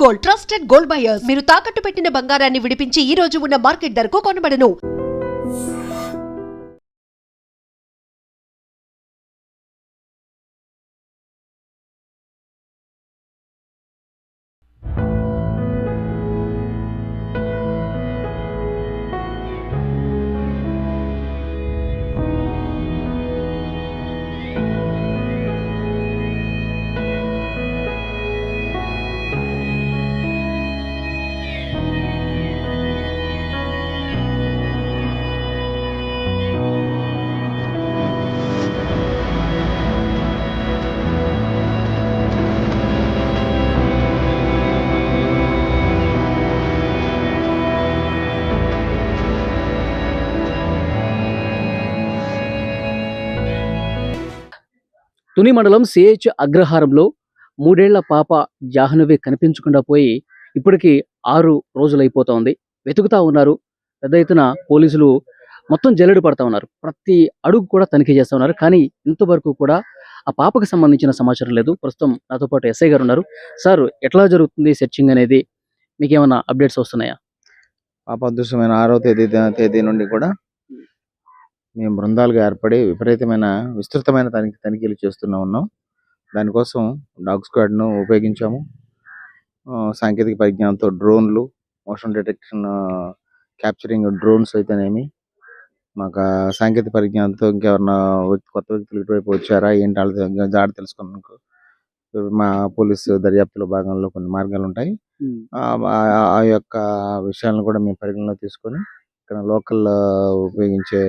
Gold, trusted gold buyers. మీరు తాకట్టు పెట్టిన బంగారాన్ని విడిపించి ఈ రోజు ఉన్న మార్కెట్ ధరకు కొనబడను. తుని మండలం సిహెచ్ అగ్రహారంలో 3 ఏళ్ల పాప జాహ్నవి కనిపించకుండా పోయి ఇప్పటికి 6 రోజులైపోతోంది. వెతుకుతా ఉన్నారు. పెద్ద ఎత్తున పోలీసులు మొత్తం జల్లెడ పడతా ఉన్నారు. ప్రతి అడుగు కూడా తనిఖీ చేస్తా ఉన్నారు. కానీ ఇంతవరకు కూడా ఆ పాపకు సంబంధించిన సమాచారం లేదు. ప్రస్తుతం నాతో పాటు ఎస్ఐ గారు ఉన్నారు. సార్, ఎట్లా జరుగుతుంది సెర్చింగ్ అనేది? మీకేమైనా అప్డేట్స్ వస్తున్నాయా? పాప అదృశ్యమైన 6వ తేదీ నుండి కూడా మేము బృందాలుగా ఏర్పడి విస్తృతమైన తనిఖీలు చేస్తూనే ఉన్నాం. దానికోసం డాగ్ స్క్వాడ్ను ఉపయోగించాము. సాంకేతిక పరిజ్ఞానంతో డ్రోన్లు, మోషన్ డిటెక్షన్, క్యాప్చరింగ్ డ్రోన్స్ అయితేనేమి, మాకు సాంకేతిక పరిజ్ఞానంతో ఇంకెవరన్నా కొత్త వ్యక్తులు ఇటువైపు వచ్చారా ఏంటి వాళ్ళ జాడ తెలుసుకున్నాకు మా పోలీసు దర్యాప్తులో భాగంలో కొన్ని మార్గాలు ఉంటాయి. ఆ యొక్క విషయాలను కూడా మేము పరిగణలో తీసుకొని ఇక్కడ లోకల్ ఉపయోగించే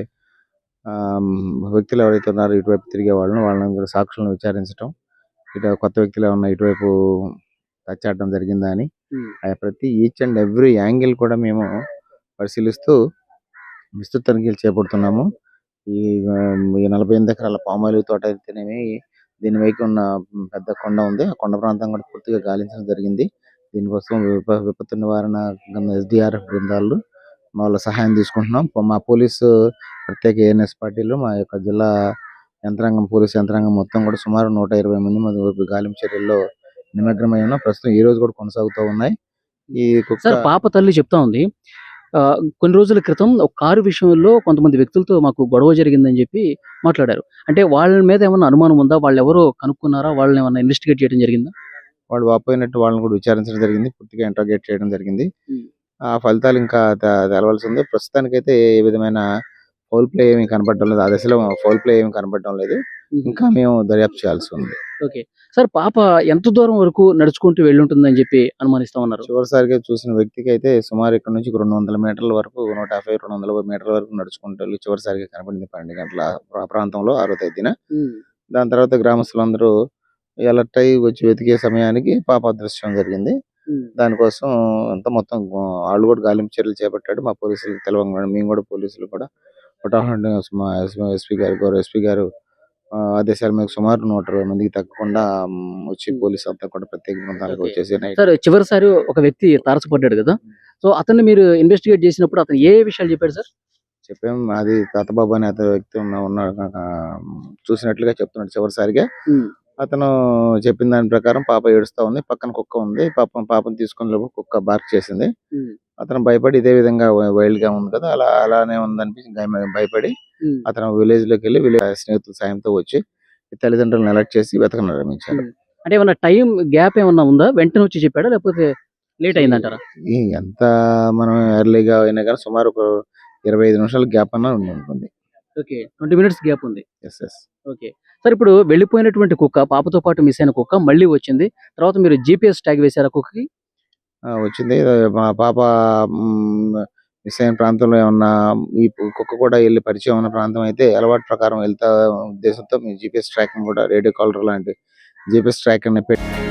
వ్యక్తులు ఎవరైతే ఉన్నారో ఇటువైపు తిరిగే వాళ్ళని సాక్షులను విచారించడం, ఇటు కొత్త వ్యక్తులు ఏమన్నా ఇటువైపు వచ్చాడడం జరిగిందా అని ప్రతి ఈచ్ అండ్ ఎవ్రీ యాంగిల్ కూడా మేము పరిశీలిస్తూ విస్తృత తనిఖీలు చేపడుతున్నాము. ఈ 48 ఎకరాల పామాయిల్ తోట అయితేనేమి, దీని వైపు ఉన్న పెద్ద కొండ ఉంది. ఆ కొండ ప్రాంతం కూడా పూర్తిగా గాలించడం జరిగింది. దీనికోసం విపత్తు నివారణ SDRF బృందాలు వాళ్ళ సహాయం తీసుకుంటున్నాం. మా పోలీసు ప్రత్యేక ANS పార్టీలు, మా యొక్క జిల్లా యంత్రాంగం, పోలీసు యంత్రాంగం మొత్తం కూడా సుమారు 120 మంది గాలింపు చర్యల్లో నిమగ్నమై ఉన్నాం. ప్రస్తుతం ఈ రోజు కూడా కొనసాగుతూ ఉన్నాయి. ఈ సార్, పాప తల్లి చెప్తా ఉంది, కొన్ని రోజుల క్రితం ఒక కారు విషయంలో కొంతమంది వ్యక్తులతో మాకు గొడవ జరిగిందని చెప్పి మాట్లాడారు. అంటే వాళ్ళ మీద ఏమన్నా అనుమానం ఉందా? వాళ్ళు ఎవరో కనుక్కున్నారా? వాళ్ళని ఏమన్నా ఇన్వెస్టిగేట్ చేయడం జరిగిందా? వాళ్ళు వాపోయినట్టు వాళ్ళని కూడా విచారించడం జరిగింది. పూర్తిగా ఇంట్రాగేట్ చేయడం జరిగింది. ఆ ఫలితాలు ఇంకా తెలవాల్సి ఉంది. ప్రస్తుతానికైతే ఏ విధమైన ఫౌల్ ప్లే ఏమీ కనపడడం లేదు. ఆ దశలో ఫౌల్ ప్లే ఏమీ కనపడడం లేదు. ఇంకా మేము దర్యాప్తు చేయాల్సి ఉంది. ఓకే సార్, పాప ఎంత దూరం వరకు నడుచుకుంటూ వెళ్ళుంటుందని చెప్పి అనుమానిస్తా ఉన్నారు? చివరిసారిగా చూసిన వ్యక్తికి అయితే సుమారు ఇక్కడ నుంచి 200 మీటర్ల వరకు, 150-200 మీటర్ల వరకు నడుచుకుంటూ చివరిసారిగా కనపడింది 12 గంటల ప్రాంతంలో 6వ తేదీన. దాని తర్వాత గ్రామస్తులందరూ అలర్ట్ అయ్యి వచ్చి వెతికే సమయానికి పాప అదృశ్యం జరిగింది. దానికోసం అంతా మొత్తం వాళ్ళు కూడా గాలింపు చర్యలు చేపట్టాడు. మా పోలీసులకు తెలవంగా మేము కూడా పోలీసులు కూడా మా ఎస్పీ గారు ఆదేశాల మీద సుమారు 120 మందికి తగ్గకుండా వచ్చి పోలీసు అంతా కూడా ప్రత్యేక బృందాలకు వచ్చేసి. సార్, చివరిసారి ఒక వ్యక్తి తారసపడ్డాడు కదా, సో అతన్ని మీరు ఇన్వెస్టిగేట్ చేసినప్పుడు అతను ఏ విషయాలు చెప్పాడు సార్? చెప్పాం, అది తాతబాబు అనే అతని వ్యక్తి ఉన్నాడు, చూసినట్లుగా చెప్తున్నాడు. చివరిసారిగా అతను చెప్పిన దాని ప్రకారం పాప ఏడుస్తా ఉంది, పక్కన కుక్క ఉంది, పాపను తీసుకుని కుక్క బార్క్ చేసింది. అతను భయపడి ఇదే విధంగా వైల్డ్ గా ఉంది కదా, అలానే ఉందనిపించి భయపడి అతను విలేజ్ లోకి వెళ్ళి స్నేహితుల సాయంతో వచ్చి తల్లిదండ్రులను అలర్ట్ చేసి వెతకడం ఆరంభించారు. అంటే ఏమన్నా టైం గ్యాప్ ఏమన్నా ఉందా? వెంటనే వచ్చి చెప్పాడా లేకపోతే లేట్ అయిందంటారా? ఎంత మనం ఎర్లీగా అయినా కానీ సుమారు ఒక 25 నిమిషాల గ్యాప్ అన్నా ఉంటుంది. ఓకే, 20 minutes గ్యాప్ ఉంది. ఎస్. ఓకే సార్, ఇప్పుడు వెళ్ళిపోయినటువంటి కుక్క, పాపతో పాటు మిస్ అయిన కుక్క మళ్ళీ వచ్చింది. తర్వాత మీరు GPS ట్యాగ్ వేశారా కుక్కకి? వచ్చింది. మా పాప మిస్ అయిన ప్రాంతంలో ఏమన్నా ఈ కుక్క కూడా వెళ్ళి పరిచయం ఉన్న ప్రాంతం అయితే అలవాటు ప్రకారం వెళ్తా ఉద్దేశంతో మేము GPS ట్రాకింగ్ కూడా, రేడియో కాలర్ లాంటి GPS ట్రాకింగ్ పెట్టి